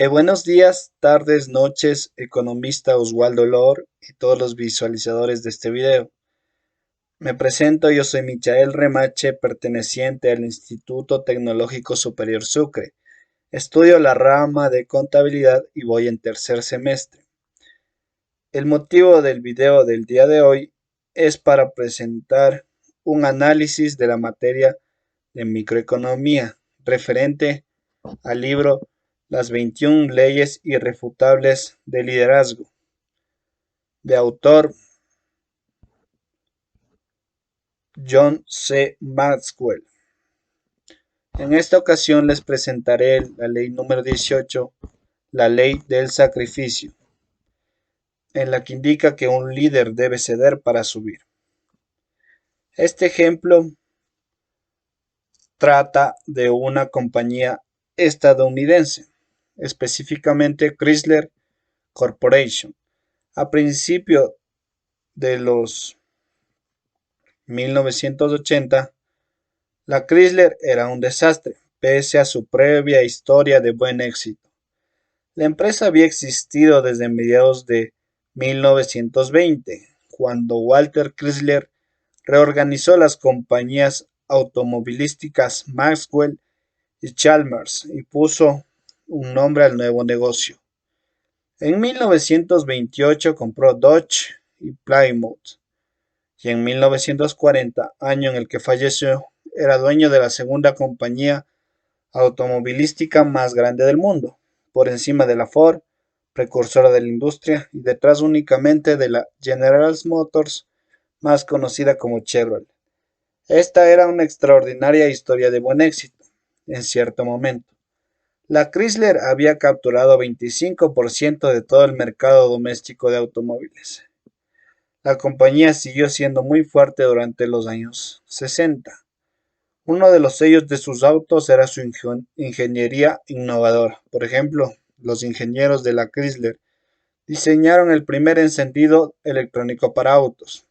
Buenos días, tardes, noches, economista Oswaldo Lor y todos los visualizadores de este video. Me presento, yo soy Michael Remache, perteneciente al Instituto Tecnológico Superior Sucre. Estudio la rama de contabilidad y voy en tercer semestre. El motivo del video del día de hoy es para presentar un análisis de la materia de microeconomía referente al libro Las 21 leyes irrefutables de liderazgo, de autor John C. Maxwell. En esta ocasión les presentaré la ley número 18, la ley del sacrificio, en la que indica que un líder debe ceder para subir. Este ejemplo trata de una compañía estadounidense, específicamente Chrysler Corporation. A principios de los 1980, la Chrysler era un desastre, pese a su previa historia de buen éxito. La empresa había existido desde mediados de 1920, cuando Walter Chrysler reorganizó las compañías automovilísticas Maxwell y Chalmers y puso un nombre al nuevo negocio. En 1928 compró Dodge y Plymouth, y en 1940, año en el que falleció, era dueño de la segunda compañía automovilística más grande del mundo, por encima de la Ford, precursora de la industria, y detrás únicamente de la General Motors, más conocida como Chevrolet. Esta era una extraordinaria historia de buen éxito, en cierto momento. La Chrysler había capturado 25% de todo el mercado doméstico de automóviles. La compañía siguió siendo muy fuerte durante los años 60. Uno de los sellos de sus autos era su ingeniería innovadora. Por ejemplo, los ingenieros de la Chrysler diseñaron el primer encendido electrónico para autos,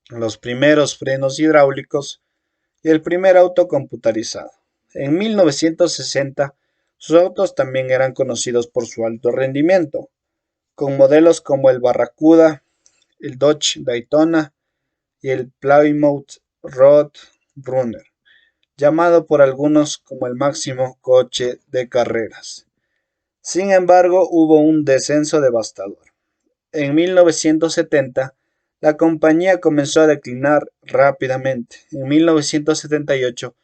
los primeros frenos hidráulicos y el primer auto computarizado. En 1960, sus autos también eran conocidos por su alto rendimiento, con modelos como el Barracuda, el Dodge Daytona y el Plymouth Roadrunner, llamado por algunos como el máximo coche de carreras. Sin embargo, hubo un descenso devastador. En 1970, la compañía comenzó a declinar rápidamente. En 1978,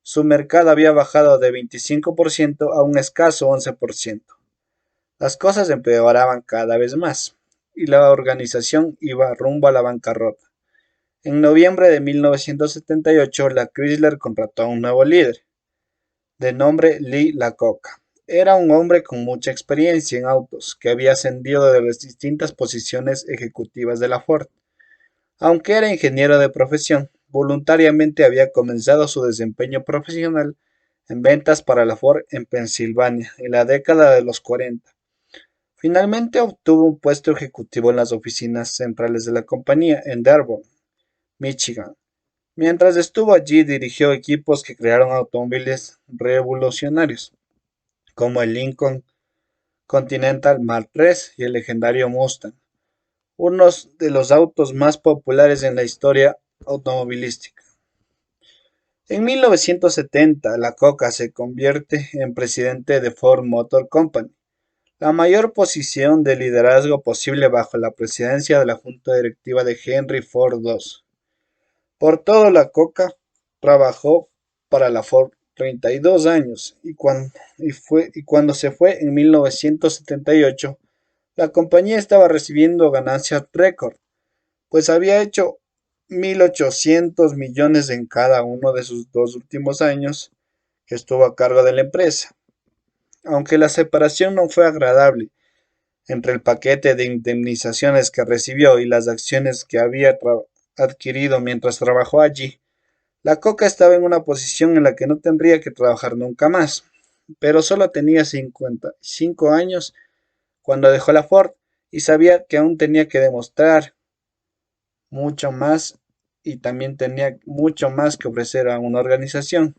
su mercado había bajado de 25% a un escaso 11%. Las cosas empeoraban cada vez más, y la organización iba rumbo a la bancarrota. En noviembre de 1978, la Chrysler contrató a un nuevo líder, de nombre Lee Iacocca. Era un hombre con mucha experiencia en autos, que había ascendido de las distintas posiciones ejecutivas de la Ford. Aunque era ingeniero de profesión, voluntariamente había comenzado su desempeño profesional en ventas para la Ford en Pensilvania en la década de los 40. Finalmente obtuvo un puesto ejecutivo en las oficinas centrales de la compañía en Dearborn, Michigan. Mientras estuvo allí, dirigió equipos que crearon automóviles revolucionarios, como el Lincoln Continental Mark III y el legendario Mustang, unos de los autos más populares en la historia automovilística. En 1970, la Coca se convierte en presidente de Ford Motor Company, la mayor posición de liderazgo posible bajo la presidencia de la junta directiva de Henry Ford II. Por todo, la Coca trabajó para la Ford 32 años y cuando se fue en 1978, la compañía estaba recibiendo ganancias récord, pues había hecho 1.800 millones en cada uno de sus dos últimos años que estuvo a cargo de la empresa. Aunque la separación no fue agradable entre el paquete de indemnizaciones que recibió y las acciones que había adquirido mientras trabajó allí, la Coca estaba en una posición en la que no tendría que trabajar nunca más, pero solo tenía 55 años cuando dejó la Ford y sabía que aún tenía que demostrar mucho más y también tenía mucho más que ofrecer a una organización.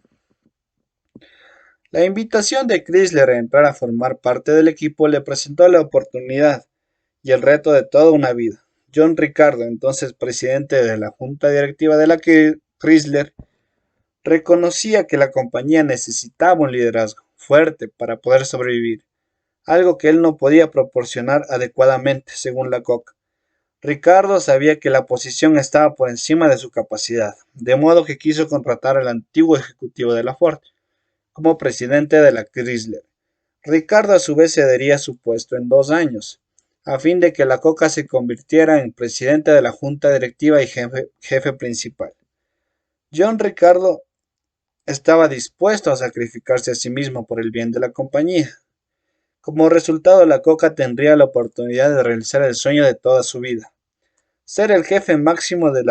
La invitación de Chrysler a entrar a formar parte del equipo le presentó la oportunidad y el reto de toda una vida. John Ricardo, entonces presidente de la junta directiva de la Chrysler, reconocía que la compañía necesitaba un liderazgo fuerte para poder sobrevivir, algo que él no podía proporcionar adecuadamente, según la Coca. Ricardo sabía que la posición estaba por encima de su capacidad, de modo que quiso contratar al antiguo ejecutivo de la Ford como presidente de la Chrysler. Ricardo a su vez cedería su puesto en 2 años, a fin de que la Coca se convirtiera en presidente de la junta directiva y jefe principal. John Ricardo estaba dispuesto a sacrificarse a sí mismo por el bien de la compañía. Como resultado, la Coca tendría la oportunidad de realizar el sueño de toda su vida, ser el jefe máximo de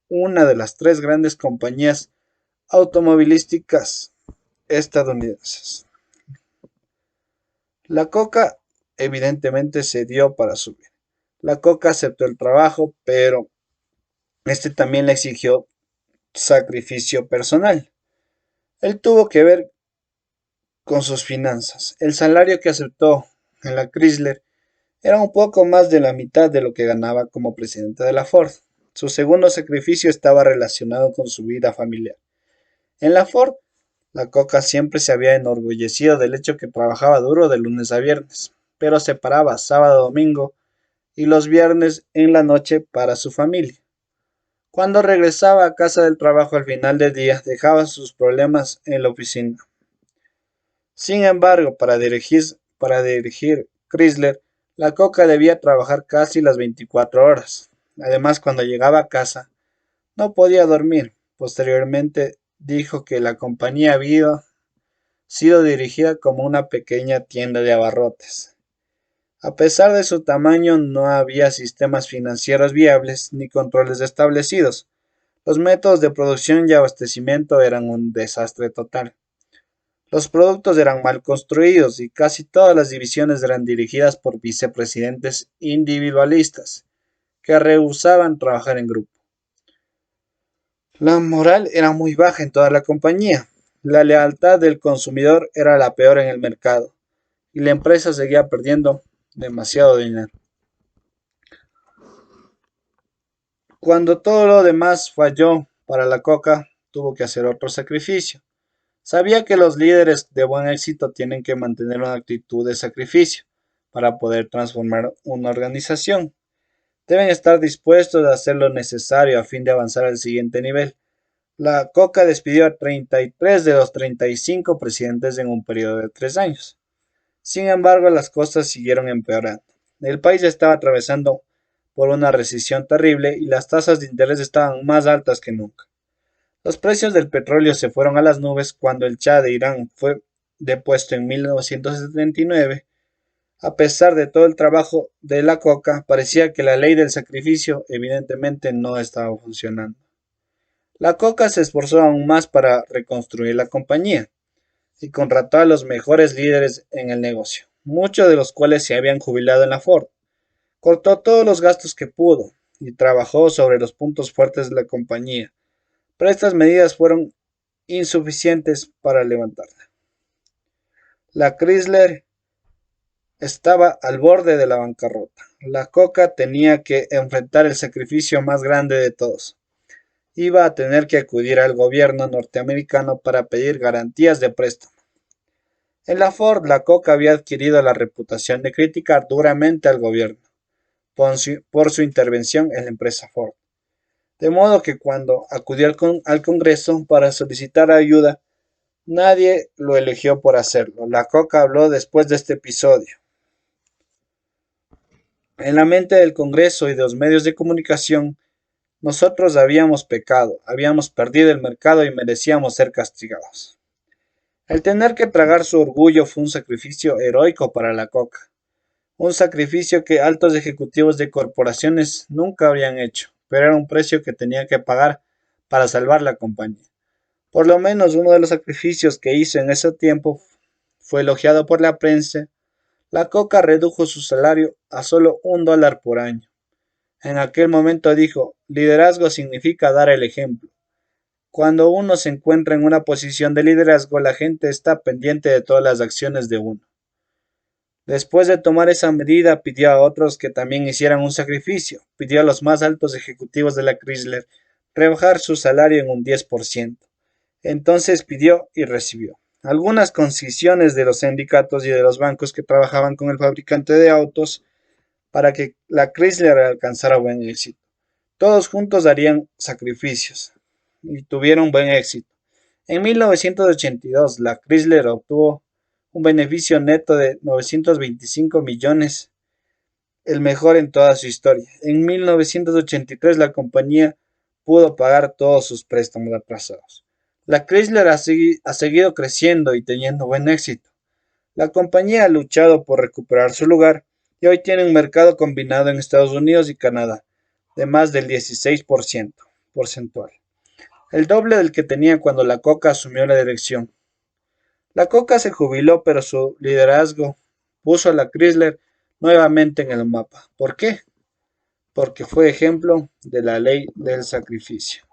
una de las tres grandes compañías automovilísticas estadounidenses. La Coca evidentemente cedió para subir. La Coca aceptó el trabajo, pero este también le exigió sacrificio personal. Él tuvo que ver con sus finanzas. El salario que aceptó en la Chrysler era un poco más de la mitad de lo que ganaba como presidente de la Ford. Su segundo sacrificio estaba relacionado con su vida familiar. En la Ford, la Coca siempre se había enorgullecido del hecho que trabajaba duro de lunes a viernes, pero se paraba sábado, domingo y los viernes en la noche para su familia. Cuando regresaba a casa del trabajo al final del día, dejaba sus problemas en la oficina. Sin embargo, para dirigir Chrysler, la Coca debía trabajar casi las 24 horas. Además, cuando llegaba a casa, no podía dormir. Posteriormente, dijo que la compañía había sido dirigida como una pequeña tienda de abarrotes. A pesar de su tamaño, no había sistemas financieros viables ni controles establecidos. Los métodos de producción y abastecimiento eran un desastre total. Los productos eran mal construidos y casi todas las divisiones eran dirigidas por vicepresidentes individualistas que rehusaban trabajar en grupo. La moral era muy baja en toda la compañía. La lealtad del consumidor era la peor en el mercado y la empresa seguía perdiendo demasiado dinero. Cuando todo lo demás falló para la Coca, tuvo que hacer otro sacrificio. Sabía que los líderes de buen éxito tienen que mantener una actitud de sacrificio para poder transformar una organización. Deben estar dispuestos a hacer lo necesario a fin de avanzar al siguiente nivel. La Coca despidió a 33 de los 35 presidentes en un periodo de 3 años. Sin embargo, las cosas siguieron empeorando. El país estaba atravesando por una recesión terrible y las tasas de interés estaban más altas que nunca. Los precios del petróleo se fueron a las nubes cuando el Shah de Irán fue depuesto en 1979. A pesar de todo el trabajo de la Coca, parecía que la ley del sacrificio evidentemente no estaba funcionando. La Coca se esforzó aún más para reconstruir la compañía y contrató a los mejores líderes en el negocio, muchos de los cuales se habían jubilado en la Ford. Cortó todos los gastos que pudo y trabajó sobre los puntos fuertes de la compañía, pero estas medidas fueron insuficientes para levantarla. La Chrysler estaba al borde de la bancarrota. La Coca tenía que enfrentar el sacrificio más grande de todos. Iba a tener que acudir al gobierno norteamericano para pedir garantías de préstamo. En la Ford, la Coca había adquirido la reputación de criticar duramente al gobierno por su intervención en la empresa Ford. De modo que cuando acudió al Congreso para solicitar ayuda, nadie lo eligió por hacerlo. La Coca habló después de este episodio. En la mente del Congreso y de los medios de comunicación, nosotros habíamos pecado, habíamos perdido el mercado y merecíamos ser castigados. El tener que tragar su orgullo fue un sacrificio heroico para la Coca, un sacrificio que altos ejecutivos de corporaciones nunca habrían hecho, pero era un precio que tenía que pagar para salvar la compañía. Por lo menos uno de los sacrificios que hizo en ese tiempo fue elogiado por la prensa. La Coca redujo su salario a solo $1 por año. En aquel momento dijo, liderazgo significa dar el ejemplo. Cuando uno se encuentra en una posición de liderazgo, la gente está pendiente de todas las acciones de uno. Después de tomar esa medida, pidió a otros que también hicieran un sacrificio. Pidió a los más altos ejecutivos de la Chrysler rebajar su salario en un 10%. Entonces pidió y recibió algunas concesiones de los sindicatos y de los bancos que trabajaban con el fabricante de autos para que la Chrysler alcanzara buen éxito. Todos juntos darían sacrificios y tuvieron buen éxito. En 1982, la Chrysler obtuvo un beneficio neto de 925 millones, el mejor en toda su historia. En 1983, la compañía pudo pagar todos sus préstamos atrasados. La Chrysler ha seguido creciendo y teniendo buen éxito. La compañía ha luchado por recuperar su lugar y hoy tiene un mercado combinado en Estados Unidos y Canadá de más del 16% porcentual, el doble del que tenía cuando la Coca asumió la dirección. La Coca se jubiló, pero su liderazgo puso a la Chrysler nuevamente en el mapa. ¿Por qué? Porque fue ejemplo de la ley del sacrificio.